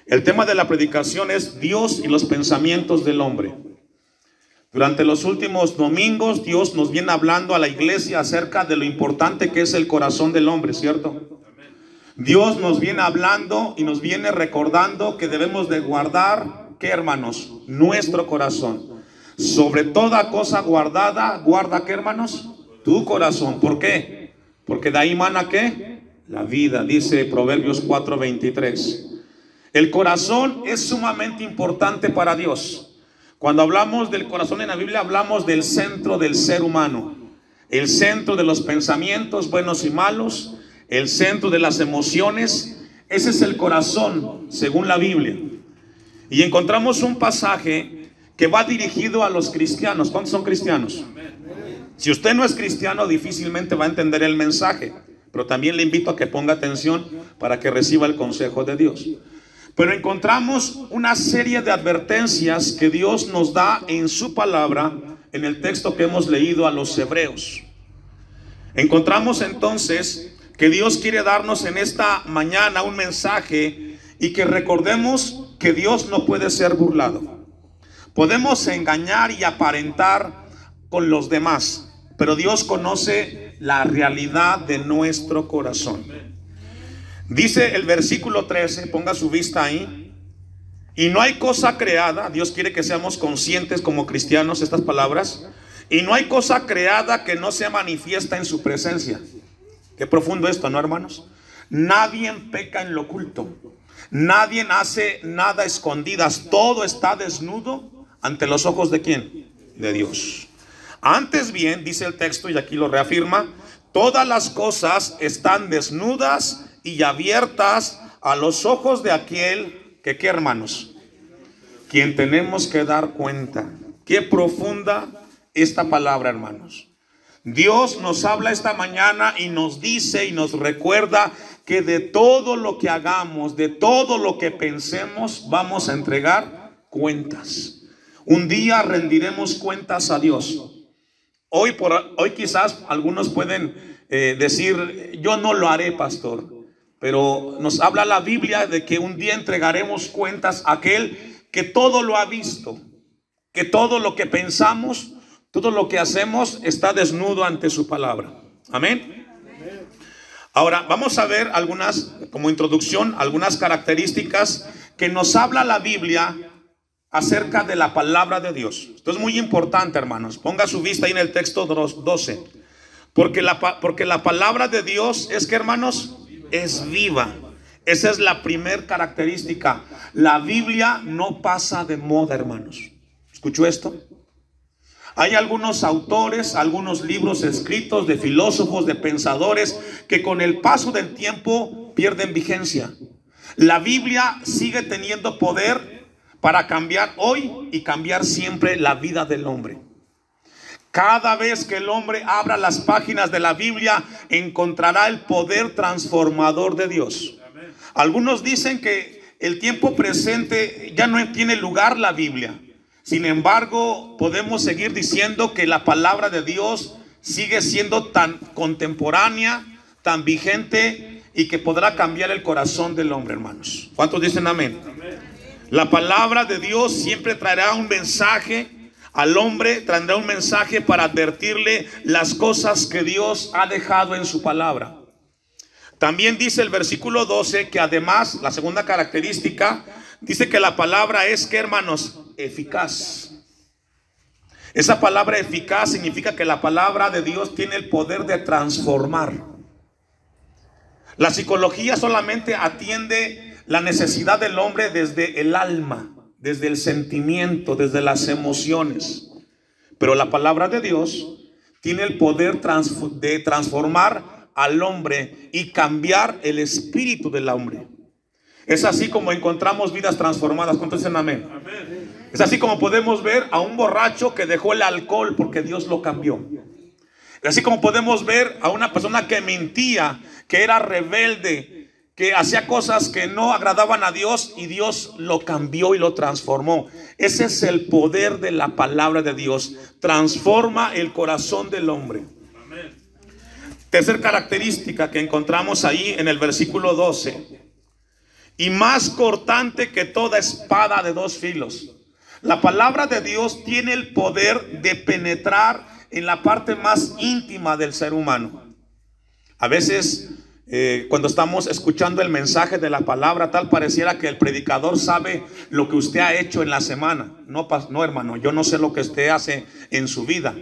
El tema de la predicación es Dios y los pensamientos del hombre. Durante los últimos domingos, Dios nos viene hablando a la iglesia acerca de lo importante que es el corazón del hombre, ¿cierto? Dios nos viene hablando y nos viene recordando que debemos de guardar, ¿qué, hermanos? Nuestro corazón. Sobre toda cosa guardada, guarda, ¿qué, hermanos? Tu corazón. ¿Por qué? Porque de ahí mana, ¿qué? La vida, dice Proverbios 4:23. El corazón es sumamente importante para Dios. Cuando hablamos del corazón en la Biblia, hablamos del centro del ser humano, el centro de los pensamientos buenos y malos, el centro de las emociones. Ese es el corazón según la Biblia. Y encontramos un pasaje que va dirigido a los cristianos. ¿Cuántos son cristianos? Si usted no es cristiano, difícilmente va a entender el mensaje, pero también le invito a que ponga atención para que reciba el consejo de Dios. Pero encontramos una serie de advertencias que Dios nos da en su palabra, en el texto que hemos leído a los hebreos. Encontramos entonces que Dios quiere darnos en esta mañana un mensaje y que recordemos que Dios no puede ser burlado. Podemos engañar y aparentar con los demás, pero Dios conoce la realidad de nuestro corazón. Dice el versículo 13, ponga su vista ahí. Y no hay cosa creada, Dios quiere que seamos conscientes como cristianos estas palabras. Y no hay cosa creada que no sea manifiesta en su presencia. Qué profundo esto, ¿no, hermanos? Nadie peca en lo oculto. Nadie hace nada a escondidas. Todo está desnudo ante los ojos ¿de quién? De Dios. Antes bien, dice el texto, y aquí lo reafirma, todas las cosas están desnudas y abiertas a los ojos de aquel que, ¿qué, hermanos? Quien tenemos que dar cuenta. Qué profunda esta palabra, hermanos. Dios nos habla esta mañana y nos dice y nos recuerda que de todo lo que hagamos, de todo lo que pensemos, vamos a entregar cuentas. Un día rendiremos cuentas a Dios. Hoy quizás algunos pueden decir, yo no lo haré, pastor. Pero nos habla la Biblia de que un día entregaremos cuentas a aquel que todo lo ha visto, que todo lo que pensamos, todo lo que hacemos está desnudo ante su palabra. Amén. Ahora vamos a ver algunas, como introducción, algunas características que nos habla la Biblia acerca de la palabra de Dios. Esto es muy importante, hermanos. Ponga su vista ahí en el texto 12. Porque la palabra de Dios es que, hermanos, es viva. Esa es la primer característica. La Biblia no pasa de moda, hermanos. ¿Escuchó esto? Hay algunos autores, algunos libros escritos de filósofos, de pensadores, que con el paso del tiempo pierden vigencia. La Biblia sigue teniendo poder para cambiar hoy y cambiar siempre la vida del hombre. Cada vez que el hombre abra las páginas de la Biblia, encontrará el poder transformador de Dios. Algunos dicen que el tiempo presente ya no tiene lugar la Biblia. Sin embargo, podemos seguir diciendo que la palabra de Dios sigue siendo tan contemporánea, tan vigente y que podrá cambiar el corazón del hombre, hermanos. ¿Cuántos dicen amén? La palabra de Dios siempre traerá un mensaje al hombre, traerá un mensaje para advertirle las cosas que Dios ha dejado en su palabra. También dice el versículo 12 que además, la segunda característica, dice que la palabra es, ¿qué, hermanos? Eficaz. Esa palabra eficaz significa que la palabra de Dios tiene el poder de transformar. La psicología solamente atiende la necesidad del hombre desde el alma, desde el sentimiento, desde las emociones. Pero la palabra de Dios tiene el poder de transformar al hombre y cambiar el espíritu del hombre. Es así como encontramos vidas transformadas. ¿Cuántos dicen amén? Es así como podemos ver a un borracho que dejó el alcohol porque Dios lo cambió. Es así como podemos ver a una persona que mentía, que era rebelde, que hacía cosas que no agradaban a Dios y Dios lo cambió y lo transformó. Ese es el poder de la palabra de Dios. Transforma el corazón del hombre. Tercera característica que encontramos ahí en el versículo 12. y más cortante que toda espada de dos filos. La palabra de Dios tiene el poder de penetrar en la parte más íntima del ser humano. A veces cuando estamos escuchando el mensaje de la palabra, tal pareciera que el predicador sabe lo que usted ha hecho en la semana. No, hermano, yo no sé lo que usted hace en su vida,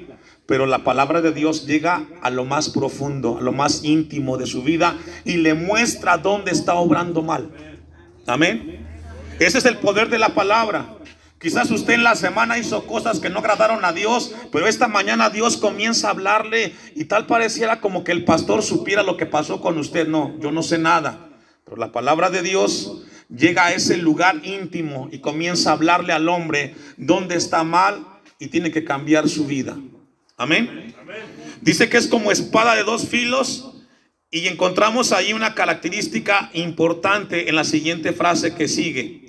pero la palabra de Dios llega a lo más profundo, a lo más íntimo de su vida y le muestra dónde está obrando mal. Amén. Ese es el poder de la palabra. Quizás usted en la semana hizo cosas que no agradaron a Dios, pero esta mañana Dios comienza a hablarle y tal pareciera como que el pastor supiera lo que pasó con usted. No, yo no sé nada. Pero la palabra de Dios llega a ese lugar íntimo y comienza a hablarle al hombre dónde está mal y tiene que cambiar su vida. Amén. Dice que es como espada de dos filos y encontramos ahí una característica importante en la siguiente frase que sigue.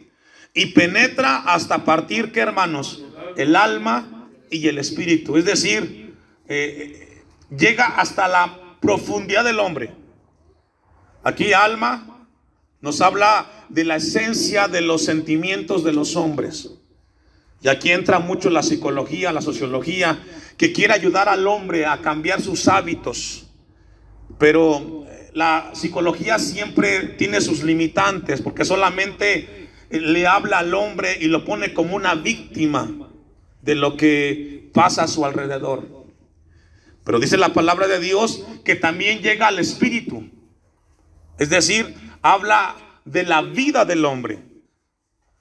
Y penetra hasta partir, ¿qué, hermanos? El alma y el espíritu. Es decir, llega hasta la profundidad del hombre. Aquí alma nos habla de la esencia de los sentimientos de los hombres. Y aquí entra mucho la psicología, la sociología, que quiere ayudar al hombre a cambiar sus hábitos. Pero la psicología siempre tiene sus limitantes, porque solamente le habla al hombre y lo pone como una víctima de lo que pasa a su alrededor. Pero dice la palabra de Dios que también llega al espíritu. Es decir, habla de la vida del hombre.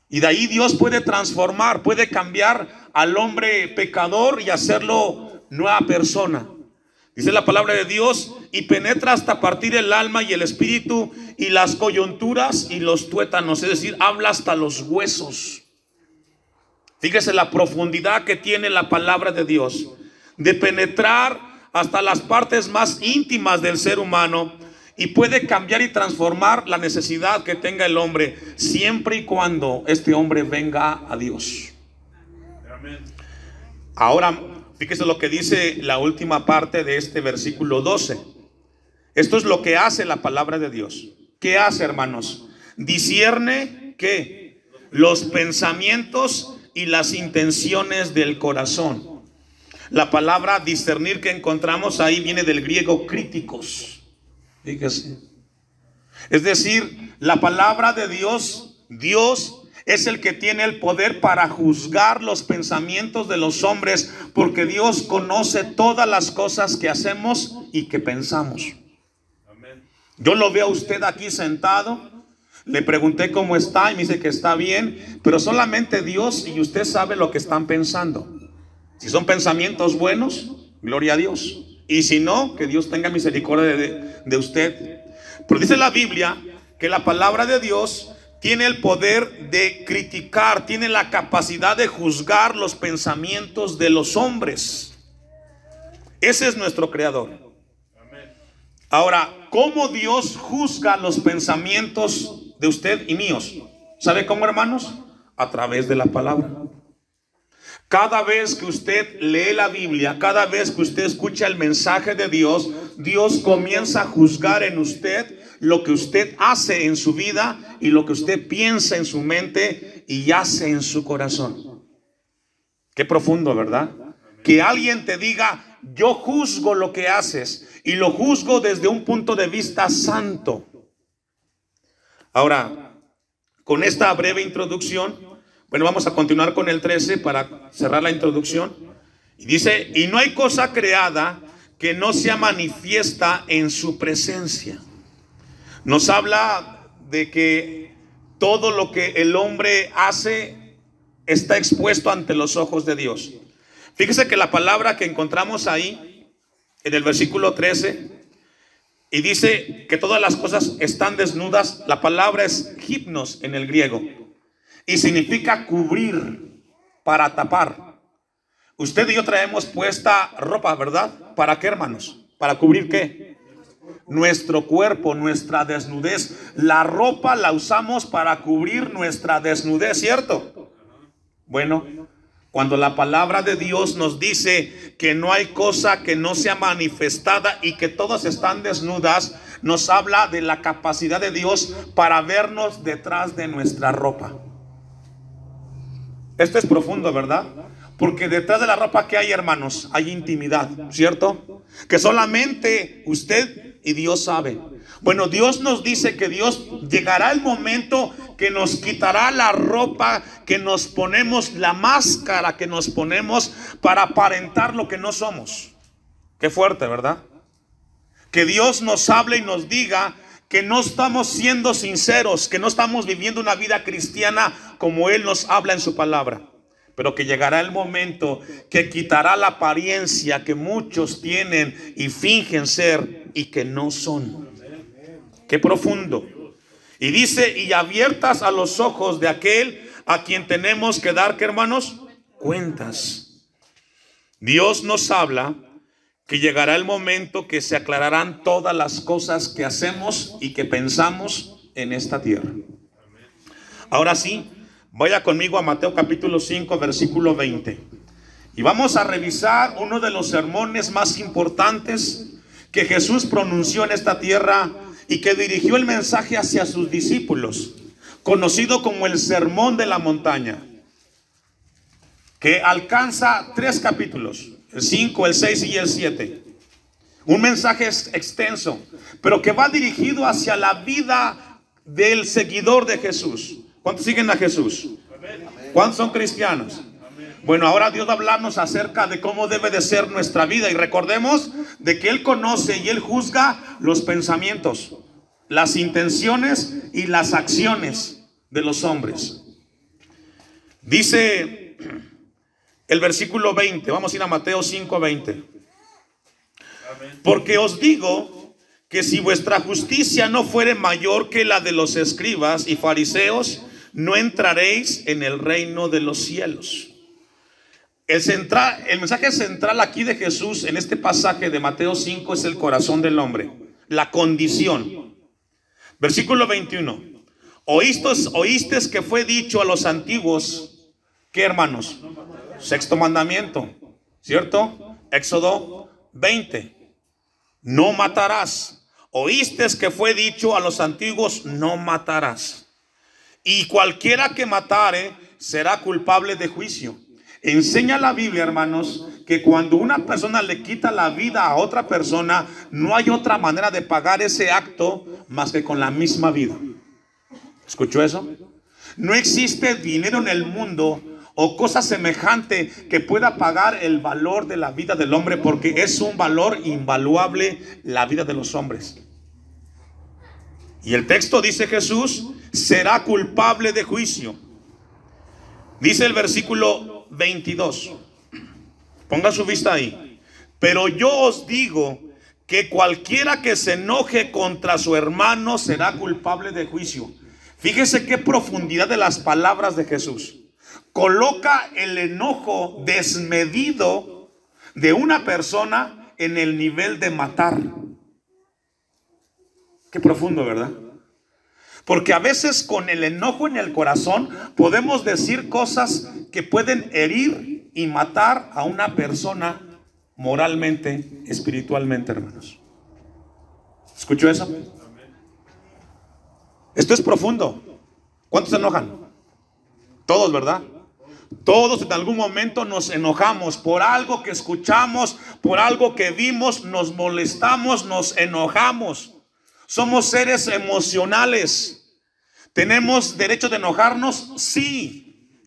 Y de ahí Dios puede transformar, puede cambiar al hombre pecador y hacerlo nueva persona. Dice la palabra de Dios, y penetra hasta partir el alma y el espíritu y las coyunturas y los tuétanos. Es decir, habla hasta los huesos. Fíjese la profundidad que tiene la palabra de Dios, de penetrar hasta las partes más íntimas del ser humano, y puede cambiar y transformar la necesidad que tenga el hombre, siempre y cuando este hombre venga a Dios. Ahora, fíjese lo que dice la última parte de este versículo 12. Esto es lo que hace la palabra de Dios. ¿Qué hace, hermanos? Discierne, ¿qué? Los pensamientos y las intenciones del corazón. La palabra discernir que encontramos ahí viene del griego críticos. Fíjese. Es decir, la palabra de Dios, Dios es el que tiene el poder para juzgar los pensamientos de los hombres, porque Dios conoce todas las cosas que hacemos y que pensamos. Yo lo veo a usted aquí sentado, le pregunté cómo está y me dice que está bien, pero solamente Dios y usted sabe lo que están pensando. Si son pensamientos buenos, gloria a Dios. Y si no, que Dios tenga misericordia de usted. Pero dice la Biblia que la palabra de Dios tiene el poder de criticar, tiene la capacidad de juzgar los pensamientos de los hombres. Ese es nuestro creador. Ahora, ¿cómo Dios juzga los pensamientos de usted y míos? ¿Sabe cómo, hermanos? A través de la palabra. Cada vez que usted lee la Biblia, cada vez que usted escucha el mensaje de Dios, Dios comienza a juzgar en usted lo que usted hace en su vida y lo que usted piensa en su mente y hace en su corazón. Qué profundo, ¿verdad? Que alguien te diga, yo juzgo lo que haces y lo juzgo desde un punto de vista santo. Ahora, con esta breve introducción, bueno, vamos a continuar con el 13 para cerrar la introducción. Y dice, y no hay cosa creada que no sea manifiesta en su presencia. Nos habla de que todo lo que el hombre hace está expuesto ante los ojos de Dios. Fíjese que la palabra que encontramos ahí, en el versículo 13, y dice que todas las cosas están desnudas, la palabra es gipnos en el griego. Y significa cubrir, para tapar. Usted y yo traemos puesta ropa, ¿verdad? ¿Para qué, hermanos? ¿Para cubrir qué? Nuestro cuerpo, nuestra desnudez. La ropa la usamos para cubrir nuestra desnudez, ¿cierto? Bueno, cuando la palabra de Dios nos dice que no hay cosa que no sea manifestada y que todas están desnudas, nos habla de la capacidad de Dios para vernos detrás de nuestra ropa. Esto es profundo, ¿verdad? Porque detrás de la ropa que hay, hermanos, hay intimidad, ¿cierto? Que solamente usted y Dios saben. Bueno, Dios nos dice que Dios llegará el momento que nos quitará la ropa que nos ponemos, la máscara que nos ponemos para aparentar lo que no somos. Qué fuerte, ¿verdad? Que Dios nos hable y nos diga que no estamos siendo sinceros, que no estamos viviendo una vida cristiana como Él nos habla en su palabra. Pero que llegará el momento que quitará la apariencia que muchos tienen y fingen ser y que no son. Qué profundo. Y dice, y abiertas a los ojos de aquel a quien tenemos que dar, ¿qué, hermanos? Cuentas. Dios nos habla que llegará el momento que se aclararán todas las cosas que hacemos y que pensamos en esta tierra. Ahora sí, vaya conmigo a Mateo capítulo 5, versículo 20. Y vamos a revisar uno de los sermones más importantes que Jesús pronunció en esta tierra y que dirigió el mensaje hacia sus discípulos, conocido como el Sermón de la Montaña, que alcanza 3 capítulos, el 5, el 6 y el 7. Un mensaje extenso, pero que va dirigido hacia la vida del seguidor de Jesús. ¿Cuántos siguen a Jesús? ¿Cuántos son cristianos? Bueno, ahora Dios va a hablarnos acerca de cómo debe de ser nuestra vida. Y recordemos de que Él conoce y Él juzga los pensamientos, las intenciones y las acciones de los hombres. Dice el versículo 20, vamos a ir a Mateo 5, 20. Porque os digo que si vuestra justicia no fuere mayor que la de los escribas y fariseos, no entraréis en el reino de los cielos. El mensaje central aquí de Jesús en este pasaje de Mateo 5 es el corazón del hombre, la condición. Versículo 21. Oísteis que fue dicho a los antiguos, ¿qué, hermanos? Sexto mandamiento, ¿cierto? Éxodo 20. No matarás. Oísteis que fue dicho a los antiguos, no matarás. Y cualquiera que matare será culpable de juicio. Enseña la Biblia, hermanos, que cuando una persona le quita la vida a otra persona, no hay otra manera de pagar ese acto más que con la misma vida. ¿Escuchó eso? No existe dinero en el mundo o cosa semejante que pueda pagar el valor de la vida del hombre, porque es un valor invaluable la vida de los hombres. Y el texto dice Jesús será culpable de juicio. Dice el versículo 22. Ponga su vista ahí. Pero yo os digo que cualquiera que se enoje contra su hermano será culpable de juicio. Fíjese qué profundidad de las palabras de Jesús. Coloca el enojo desmedido de una persona en el nivel de matar. Qué profundo, ¿verdad? Porque a veces con el enojo en el corazón podemos decir cosas que pueden herir y matar a una persona moralmente, espiritualmente, hermanos. ¿Escuchó eso? Esto es profundo. ¿Cuántos se enojan? Todos, ¿verdad? Todos en algún momento nos enojamos por algo que escuchamos, por algo que vimos, nos molestamos, nos enojamos. Somos seres emocionales. ¿Tenemos derecho de enojarnos? Sí.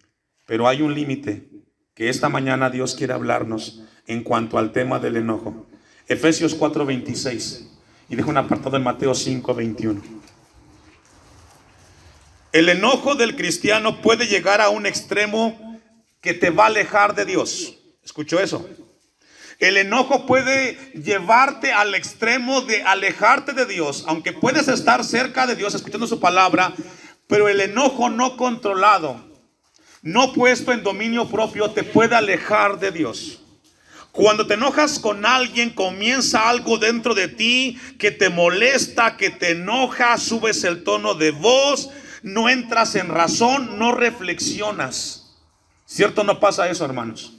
Pero hay un límite que esta mañana Dios quiere hablarnos en cuanto al tema del enojo. Efesios 4:26. Y dejo un apartado en Mateo 5:21. El enojo del cristiano puede llegar a un extremo que te va a alejar de Dios. ¿Escuchó eso? El enojo puede llevarte al extremo de alejarte de Dios, aunque puedes estar cerca de Dios escuchando su palabra, pero el enojo no controlado, no puesto en dominio propio, te puede alejar de Dios. Cuando te enojas con alguien, comienza algo dentro de ti que te molesta, que te enoja, subes el tono de voz, no entras en razón, no reflexionas. ¿Cierto? No pasa eso, hermanos.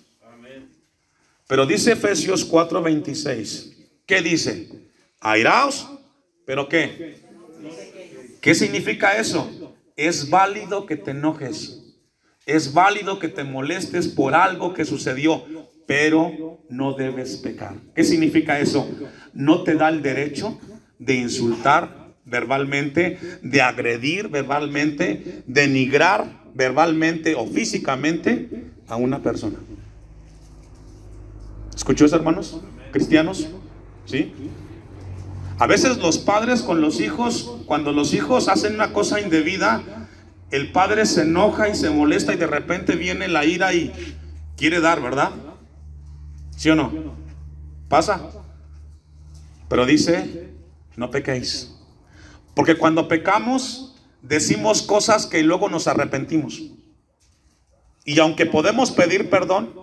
Pero dice Efesios 4:26. ¿Qué dice? Airaos, ¿Pero qué? ¿Qué significa eso? Es válido que te enojes. Es válido que te molestes por algo que sucedió, pero no debes pecar. ¿Qué significa eso? No te da el derecho de insultar verbalmente, de agredir verbalmente, denigrar verbalmente o físicamente a una persona. ¿Escuchó eso, hermanos? ¿Cristianos? ¿Sí? A veces los padres con los hijos, cuando los hijos hacen una cosa indebida, el padre se enoja y se molesta y de repente viene la ira y quiere dar, ¿verdad? ¿Sí o no? ¿Pasa? Pero dice, no pequéis. Porque cuando pecamos, decimos cosas que luego nos arrepentimos. Y aunque podemos pedir perdón,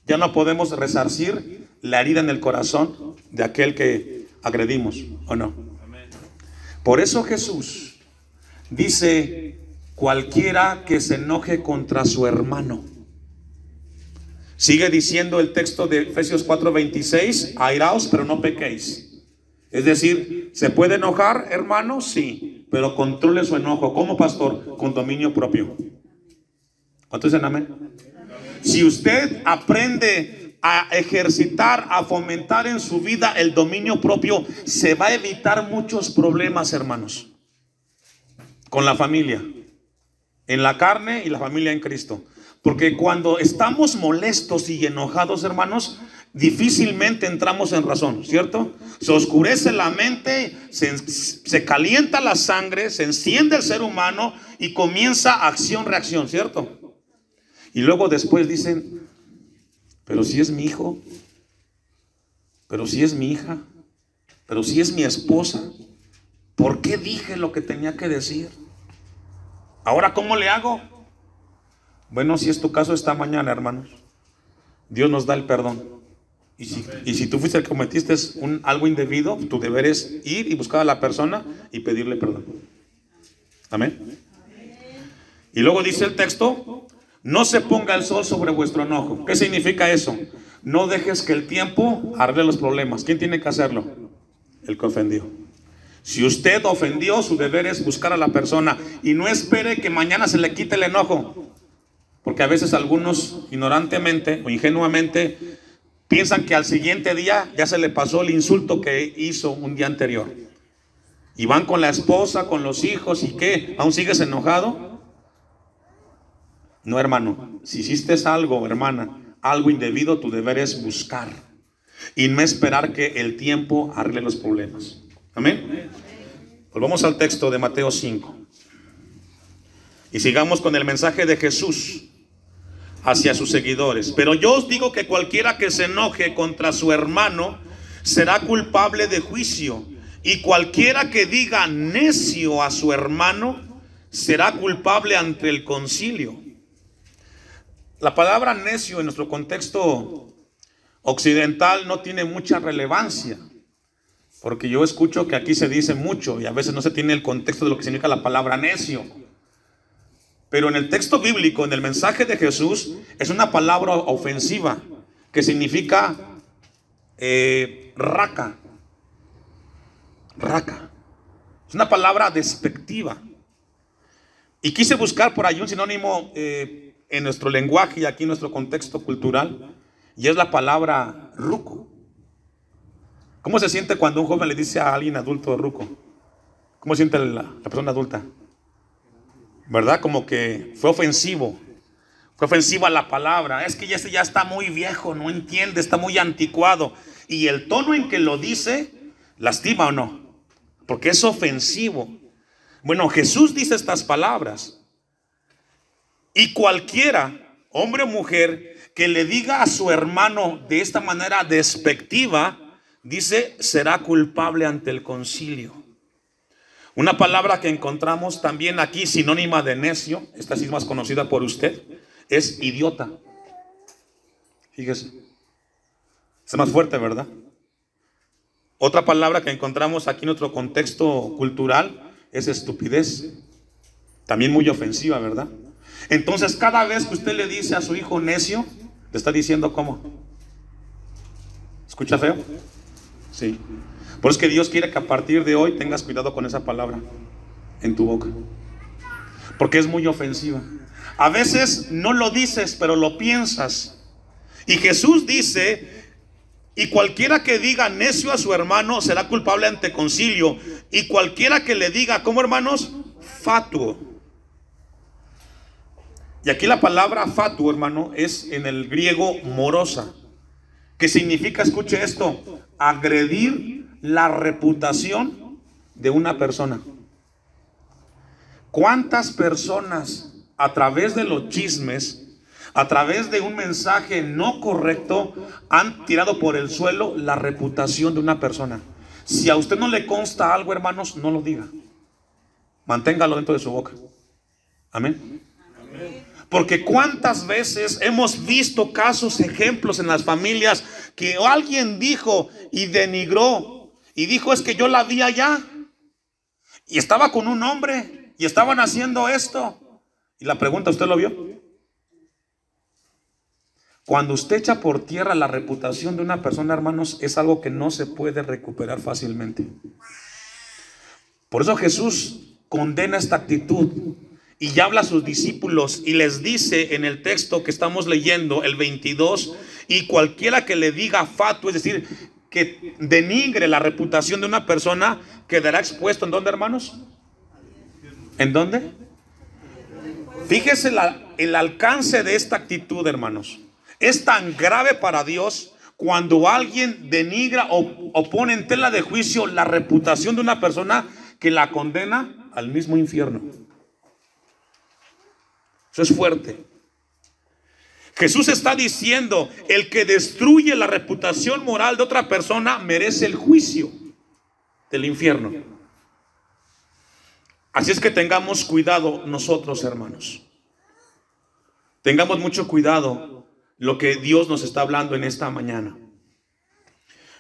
ya no podemos resarcir la herida en el corazón de aquel que agredimos, ¿o no? Por eso Jesús dice, cualquiera que se enoje contra su hermano. Sigue diciendo el texto de Efesios 4:26, airaos, pero no pequéis. Es decir, ¿se puede enojar, hermano? Sí, pero controle su enojo. ¿Cómo, pastor? Con dominio propio. ¿Cuántos dicen amén? Si usted aprende a ejercitar, a fomentar en su vida el dominio propio, se va a evitar muchos problemas, hermanos, con la familia, en la carne y la familia en Cristo. Porque cuando estamos molestos y enojados, hermanos, difícilmente entramos en razón, ¿cierto? Se oscurece la mente, se calienta la sangre, se enciende el ser humano y comienza acción-reacción, ¿cierto? Y luego después dicen, pero si es mi hijo, pero si es mi hija, pero si es mi esposa, ¿por qué dije lo que tenía que decir? Ahora, ¿cómo le hago? Bueno, si es tu caso esta mañana, hermanos, Dios nos da el perdón. Y si tú fuiste el que cometiste algo indebido, tu deber es ir y buscar a la persona y pedirle perdón. Amén. Y luego dice el texto, no se ponga el sol sobre vuestro enojo. ¿Qué significa eso? No dejes que el tiempo arregle los problemas. ¿Quién tiene que hacerlo? El que ofendió. Si usted ofendió, su deber es buscar a la persona y no espere que mañana se le quite el enojo. Porque a veces algunos ignorantemente o ingenuamente piensan que al siguiente día ya se le pasó el insulto que hizo un día anterior. Y van con la esposa, con los hijos, ¿y qué? ¿Aún sigues enojado? No, hermano. Si hiciste algo, hermana, algo indebido, tu deber es buscar. Y no esperar que el tiempo arregle los problemas. Amén. Volvamos al texto de Mateo 5. Y sigamos con el mensaje de Jesús hacia sus seguidores. Pero yo os digo que cualquiera que se enoje contra su hermano será culpable de juicio. Y cualquiera que diga necio a su hermano será culpable ante el concilio. La palabra necio en nuestro contexto occidental no tiene mucha relevancia, porque yo escucho que aquí se dice mucho y a veces no se tiene el contexto de lo que significa la palabra necio. Pero en el texto bíblico, en el mensaje de Jesús, es una palabra ofensiva que significa raca. Raca. Es una palabra despectiva. Y quise buscar por ahí un sinónimo en nuestro lenguaje y aquí en nuestro contexto cultural, y es la palabra ruco. ¿Cómo se siente cuando un joven le dice a alguien adulto ruco? ¿Cómo se siente la persona adulta? ¿Verdad? Como que fue ofensivo. Fue ofensiva la palabra. Es que ya está muy viejo, no entiende, está muy anticuado. Y el tono en que lo dice, ¿lastima o no? Porque es ofensivo. Bueno, Jesús dice estas palabras. Y cualquiera, hombre o mujer, que le diga a su hermano de esta manera despectiva, dice, será culpable ante el concilio. Una palabra que encontramos también aquí, sinónima de necio, esta sí es más conocida por usted, es idiota. Fíjese. Es más fuerte, ¿verdad? Otra palabra que encontramos aquí en nuestro contexto cultural es estupidez. También muy ofensiva, ¿verdad? Entonces, cada vez que usted le dice a su hijo necio, le está diciendo ¿cómo? ¿Escucha feo? Sí. Por eso es que Dios quiere que a partir de hoy tengas cuidado con esa palabra en tu boca, porque es muy ofensiva. A veces no lo dices, pero lo piensas. Y Jesús dice: y cualquiera que diga necio a su hermano será culpable ante concilio. Y cualquiera que le diga, ¿cómo, hermanos? Fatuo. Y aquí la palabra fatuo, hermano, es en el griego morosa, que significa, escuche esto, agredir la reputación de una persona. ¿Cuántas personas a través de los chismes, a través de un mensaje no correcto, han tirado por el suelo la reputación de una persona? Si a usted no le consta algo, hermanos, no lo diga. Manténgalo dentro de su boca. Amén. Porque cuántas veces hemos visto casos, ejemplos en las familias, que alguien dijo y denigró y dijo: es que yo la vi allá y estaba con un hombre y estaban haciendo esto. Y la pregunta, ¿usted lo vio? Cuando usted echa por tierra la reputación de una persona, hermanos, es algo que no se puede recuperar fácilmente. Por eso Jesús condena esta actitud y ya habla a sus discípulos y les dice en el texto que estamos leyendo, el 22: y cualquiera que le diga fatuo, es decir, que denigre la reputación de una persona, quedará expuesto. ¿En dónde, hermanos? ¿En dónde? Fíjese el alcance de esta actitud, hermanos. Es tan grave para Dios cuando alguien denigra o pone en tela de juicio la reputación de una persona, que la condena al mismo infierno. Eso es fuerte. Jesús está diciendo: el que destruye la reputación moral de otra persona merece el juicio del infierno. Así es que tengamos cuidado nosotros, hermanos. Tengamos mucho cuidado lo que Dios nos está hablando en esta mañana.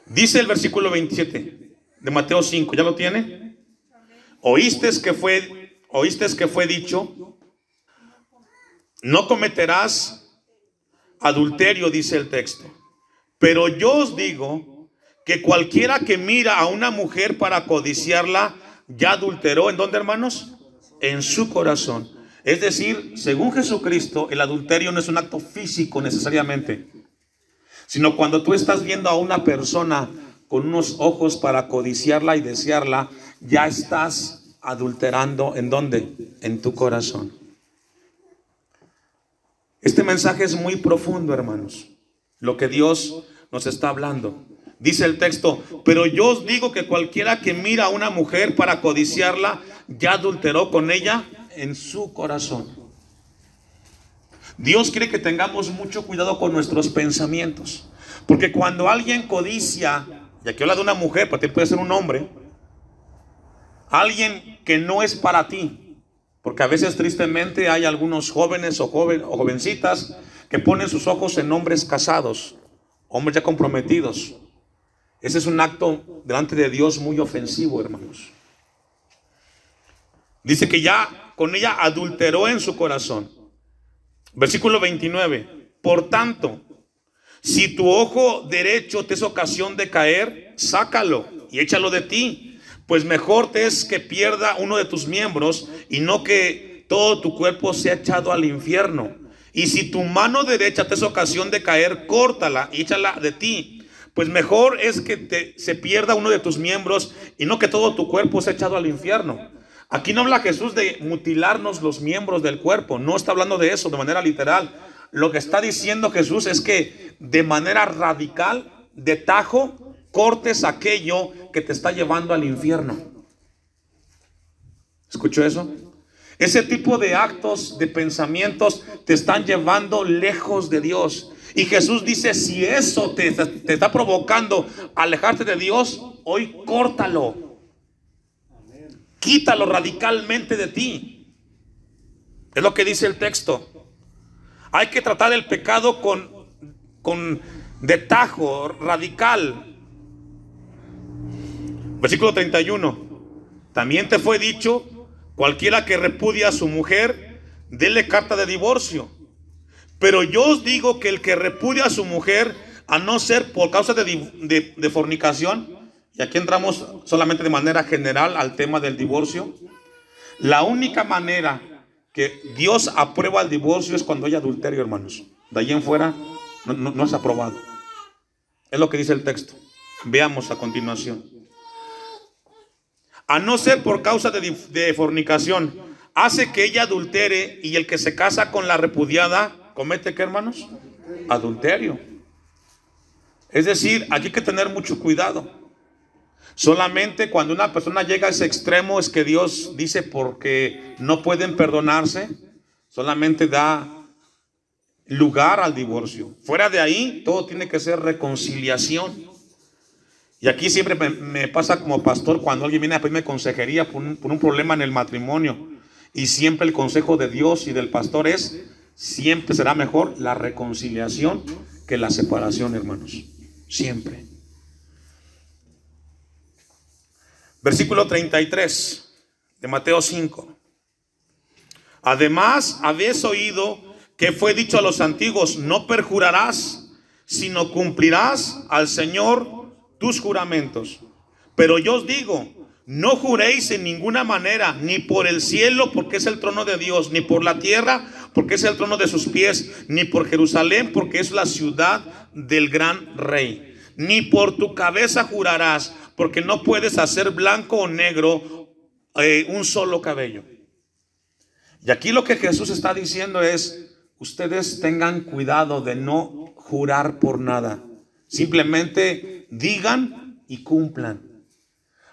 Dice el versículo 27 de Mateo 5, ¿ya lo tiene? Oíste que fue dicho: no cometerás adulterio, dice el texto. Pero yo os digo que cualquiera que mira a una mujer para codiciarla, ya adulteró. ¿En dónde, hermanos? En su corazón. Es decir, según Jesucristo, el adulterio no es un acto físico necesariamente, sino cuando tú estás viendo a una persona con unos ojos para codiciarla y desearla, ya estás adulterando. ¿En dónde? En tu corazón. Este mensaje es muy profundo, hermanos, lo que Dios nos está hablando. Dice el texto: pero yo os digo que cualquiera que mira a una mujer para codiciarla, ya adulteró con ella en su corazón. Dios quiere que tengamos mucho cuidado con nuestros pensamientos, porque cuando alguien codicia, y aquí habla de una mujer, pero también puede ser un hombre, alguien que no es para ti, porque a veces tristemente hay algunos jóvenes o jovencitas que ponen sus ojos en hombres casados, hombres ya comprometidos. Ese es un acto delante de Dios muy ofensivo, hermanos. Dice que ya con ella adulteró en su corazón. Versículo 29. Por tanto, si tu ojo derecho te es ocasión de caer, sácalo y échalo de ti, pues mejor te es que pierda uno de tus miembros y no que todo tu cuerpo sea echado al infierno. Y si tu mano derecha te es ocasión de caer, córtala y échala de ti, pues mejor es que se pierda uno de tus miembros y no que todo tu cuerpo sea echado al infierno. Aquí no habla Jesús de mutilarnos los miembros del cuerpo, no está hablando de eso de manera literal. Lo que está diciendo Jesús es que de manera radical, de tajo, cortes aquello que te está llevando al infierno. ¿Escuchó eso? Ese tipo de actos, de pensamientos, te están llevando lejos de Dios. Y Jesús dice: si eso te está provocando alejarte de Dios, hoy córtalo. Quítalo radicalmente de ti. Es lo que dice el texto. Hay que tratar el pecado con de tajo, radical. Versículo 31. También te fue dicho: cualquiera que repudia a su mujer, dele carta de divorcio. Pero yo os digo que el que repudia a su mujer, a no ser por causa de fornicación. Y aquí entramos solamente de manera general al tema del divorcio. La única manera que Dios aprueba el divorcio es cuando hay adulterio, hermanos. De ahí en fuera no es aprobado. Es lo que dice el texto. Veamos a continuación. A no ser por causa de fornicación, hace que ella adultere, y el que se casa con la repudiada comete, ¿qué, hermanos? Adulterio. Es decir, aquí hay que tener mucho cuidado. Solamente cuando una persona llega a ese extremo es que Dios dice, porque no pueden perdonarse, solamente da lugar al divorcio. Fuera de ahí, todo tiene que ser reconciliación. Y aquí siempre me pasa como pastor, cuando alguien viene a pedirme consejería por un problema en el matrimonio, y siempre el consejo de Dios y del pastor es, siempre será mejor la reconciliación que la separación, hermanos. Siempre. Versículo 33 de Mateo 5. Además, habéis oído que fue dicho a los antiguos: no perjurarás, sino cumplirás al Señor tus juramentos. Pero yo os digo, no juréis en ninguna manera, ni por el cielo, porque es el trono de Dios, ni por la tierra, porque es el trono de sus pies, ni por Jerusalén, porque es la ciudad del gran rey. Ni por tu cabeza jurarás, porque no puedes hacer blanco o negro un solo cabello. Y aquí lo que Jesús está diciendo es: ustedes tengan cuidado de no jurar por nada. Simplemente digan y cumplan.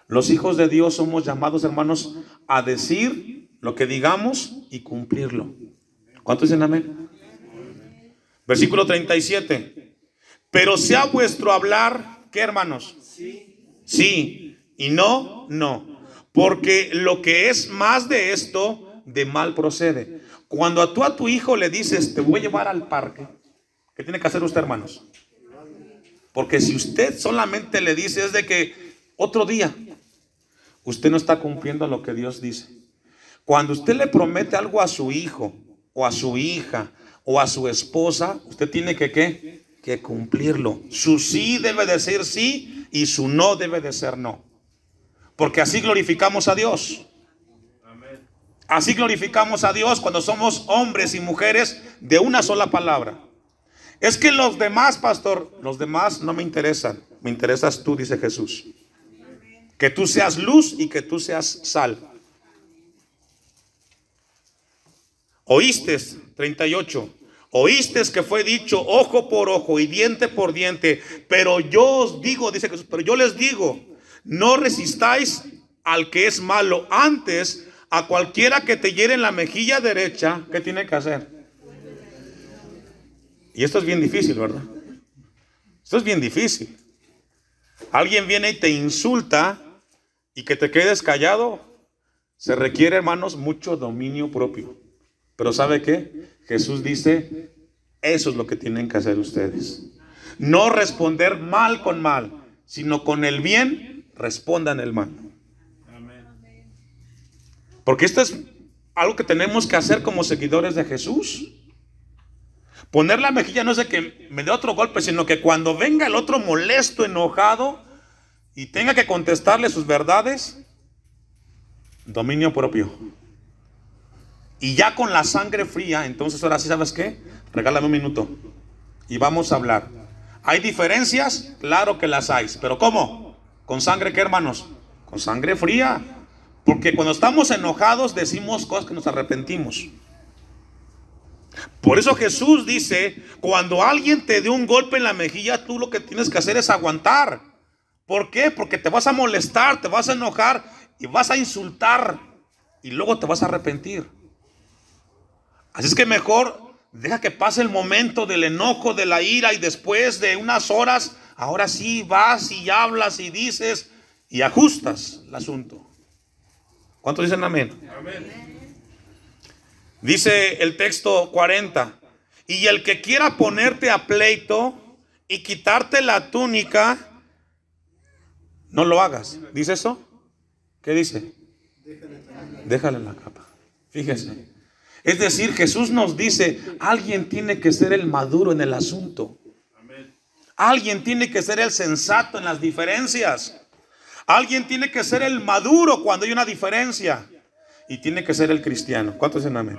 Los hijos de Dios somos llamados, hermanos, a decir lo que digamos y cumplirlo. ¿Cuántos dicen amén? Versículo 37. Pero sea vuestro hablar, ¿qué, hermanos? Sí, y no, no. Porque lo que es más de esto, de mal procede. Cuando tú a tu hijo le dices: te voy a llevar al parque, ¿qué tiene que hacer usted, hermanos? Porque si usted solamente le dice es de que otro día, usted no está cumpliendo lo que Dios dice. Cuando usted le promete algo a su hijo, o a su hija, o a su esposa, usted tiene que, ¿qué? Que cumplirlo. Su sí debe de ser sí, y su no debe de ser no. Porque así glorificamos a Dios. Así glorificamos a Dios cuando somos hombres y mujeres de una sola palabra. Es que los demás, pastor, los demás no me interesan. Me interesas tú, dice Jesús. Que tú seas luz y que tú seas sal. Oíste, 38. Oíste que fue dicho ojo por ojo y diente por diente. Pero yo os digo, dice Jesús, pero yo les digo, no resistáis al que es malo. Antes, a cualquiera que te hiere en la mejilla derecha, ¿qué tiene que hacer? Y esto es bien difícil, ¿verdad? Esto es bien difícil. Alguien viene y te insulta y que te quedes callado. Se requiere, hermanos, mucho dominio propio. Pero ¿sabe qué? Jesús dice, eso es lo que tienen que hacer ustedes. No responder mal con mal, sino con el bien, respondan el mal. Porque esto es algo que tenemos que hacer como seguidores de Jesús. Poner la mejilla no es de que me dé otro golpe, sino que cuando venga el otro molesto, enojado, y tenga que contestarle sus verdades, dominio propio. Y ya con la sangre fría, entonces ahora sí, ¿sabes qué? Regálame un minuto y vamos a hablar. ¿Hay diferencias? Claro que las hay. ¿Pero cómo? ¿Con sangre qué, hermanos? Con sangre fría. Porque cuando estamos enojados decimos cosas que nos arrepentimos. Por eso Jesús dice, cuando alguien te dé un golpe en la mejilla, tú lo que tienes que hacer es aguantar. ¿Por qué? Porque te vas a molestar, te vas a enojar y vas a insultar y luego te vas a arrepentir. Así es que mejor deja que pase el momento del enojo, de la ira, y después de unas horas, ahora sí vas y hablas y dices y ajustas el asunto. ¿Cuántos dicen amén? Amén. Dice el texto 40, y el que quiera ponerte a pleito y quitarte la túnica, no lo hagas. ¿Dice eso? ¿Qué dice? Déjale la capa. Fíjese. Es decir, Jesús nos dice, alguien tiene que ser el maduro en el asunto. Alguien tiene que ser el sensato en las diferencias. Alguien tiene que ser el maduro cuando hay una diferencia. Y tiene que ser el cristiano. ¿Cuántos dicen amén?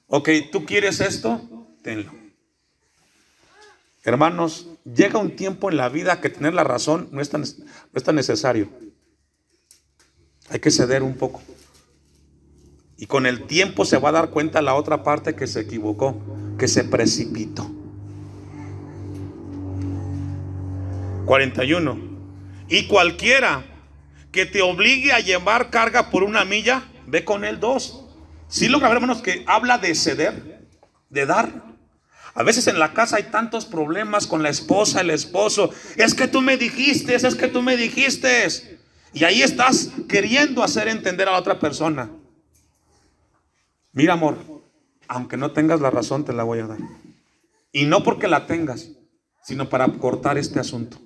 Ok, ¿tú quieres esto? Tenlo. Hermanos, llega un tiempo en la vida que tener la razón no es tan necesario. Hay que ceder un poco. Y con el tiempo se va a dar cuenta la otra parte que se equivocó, que se precipitó. 41. Y cualquiera que te obligue a llevar carga por 1 milla, ve con él 2. Sí logra ver, hermanos, que habla de ceder, de dar. A veces en la casa hay tantos problemas con la esposa, el esposo. Es que tú me dijiste, es que tú me dijiste. Y ahí estás queriendo hacer entender a la otra persona. Mira, amor, aunque no tengas la razón, te la voy a dar. Y no porque la tengas, sino para cortar este asunto.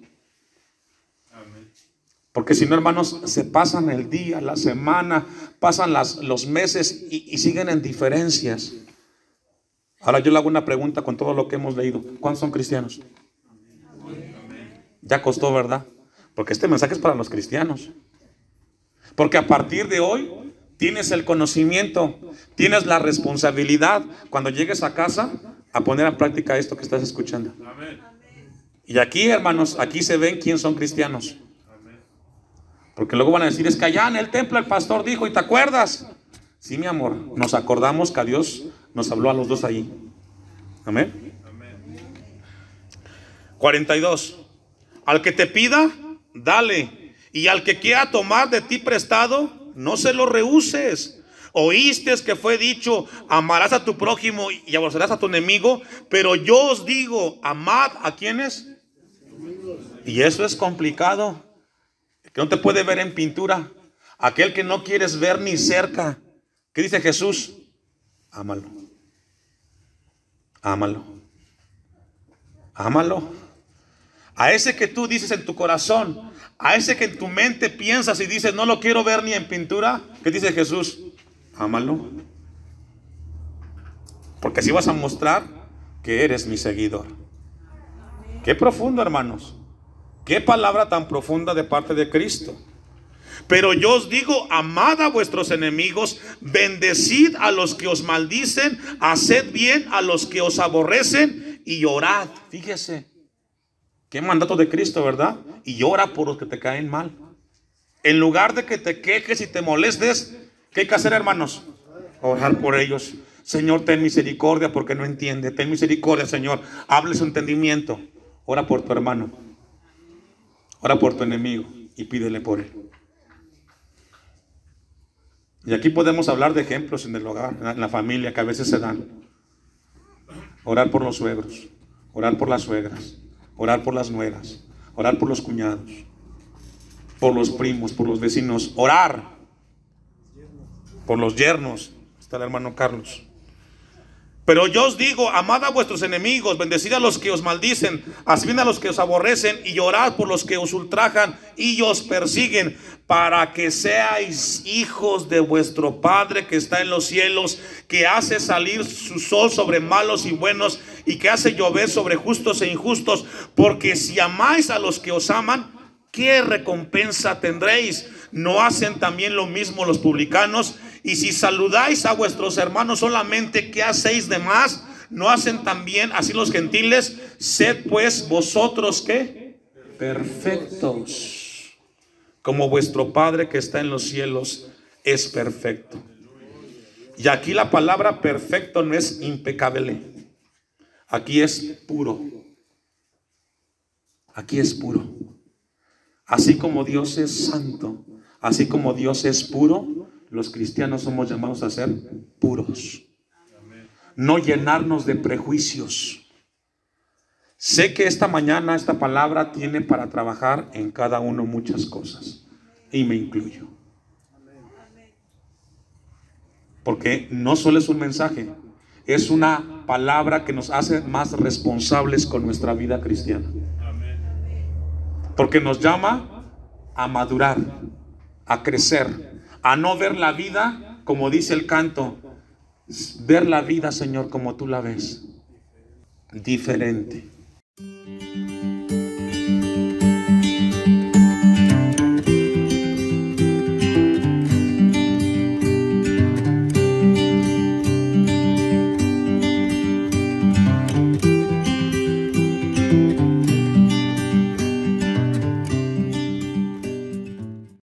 Porque si no, hermanos, se pasan el día, la semana, pasan los meses y siguen en diferencias. Ahora yo le hago una pregunta con todo lo que hemos leído. ¿Cuántos son cristianos? Ya costó, ¿verdad? Porque este mensaje es para los cristianos. Porque a partir de hoy tienes el conocimiento, tienes la responsabilidad cuando llegues a casa a poner en práctica esto que estás escuchando. Y aquí, hermanos, aquí se ven quién son cristianos. Porque luego van a decir, es que allá en el templo el pastor dijo, ¿y te acuerdas? Sí, mi amor, nos acordamos que a Dios nos habló a los dos allí. Amén. 42. Al que te pida, dale. Y al que quiera tomar de ti prestado, no se lo rehuses. Oíste que fue dicho, amarás a tu prójimo y aborrecerás a tu enemigo. Pero yo os digo, amad a quienes. Y eso es complicado. Que no te puede ver en pintura. Aquel que no quieres ver ni cerca. ¿Qué dice Jesús? Ámalo. Ámalo. Ámalo. A ese que tú dices en tu corazón, a ese que en tu mente piensas y dices, no lo quiero ver ni en pintura. ¿Qué dice Jesús? Ámalo. Porque así vas a mostrar que eres mi seguidor. Qué profundo, hermanos. Qué palabra tan profunda de parte de Cristo. Pero yo os digo, amad a vuestros enemigos, bendecid a los que os maldicen, haced bien a los que os aborrecen y orad. Fíjese, qué mandato de Cristo, ¿verdad? Y ora por los que te caen mal. En lugar de que te quejes y te molestes, ¿qué hay que hacer, hermanos? Orar por ellos. Señor, ten misericordia porque no entiende. Ten misericordia, Señor. Hable su entendimiento. Ora por tu hermano. Ora por tu enemigo y pídele por él. Y aquí podemos hablar de ejemplos en el hogar, en la familia, que a veces se dan. Orar por los suegros, orar por las suegras, orar por las nueras, orar por los cuñados, por los primos, por los vecinos, orar por los yernos. Está el hermano Carlos. Pero yo os digo, amad a vuestros enemigos, bendecid a los que os maldicen, haced bien a los que os aborrecen y orad por los que os ultrajan y os persiguen, para que seáis hijos de vuestro Padre que está en los cielos, que hace salir su sol sobre malos y buenos y que hace llover sobre justos e injustos. Porque si amáis a los que os aman, ¿qué recompensa tendréis? ¿No hacen también lo mismo los publicanos? Y si saludáis a vuestros hermanos solamente, ¿qué hacéis de más? ¿No hacen también así los gentiles? Sed pues vosotros, ¿qué? Perfectos, como vuestro Padre que está en los cielos es perfecto. Y aquí la palabra perfecto no es impecable. Aquí es puro. Aquí es puro. Así como Dios es santo, así como Dios es puro, los cristianos somos llamados a ser puros. No llenarnos de prejuicios. Sé que esta mañana esta palabra tiene para trabajar en cada uno muchas cosas. Y me incluyo. Porque no solo es un mensaje, es una palabra que nos hace más responsables con nuestra vida cristiana. Porque nos llama a madurar, a crecer, a no ver la vida como dice el canto, ver la vida, Señor, como tú la ves, diferente.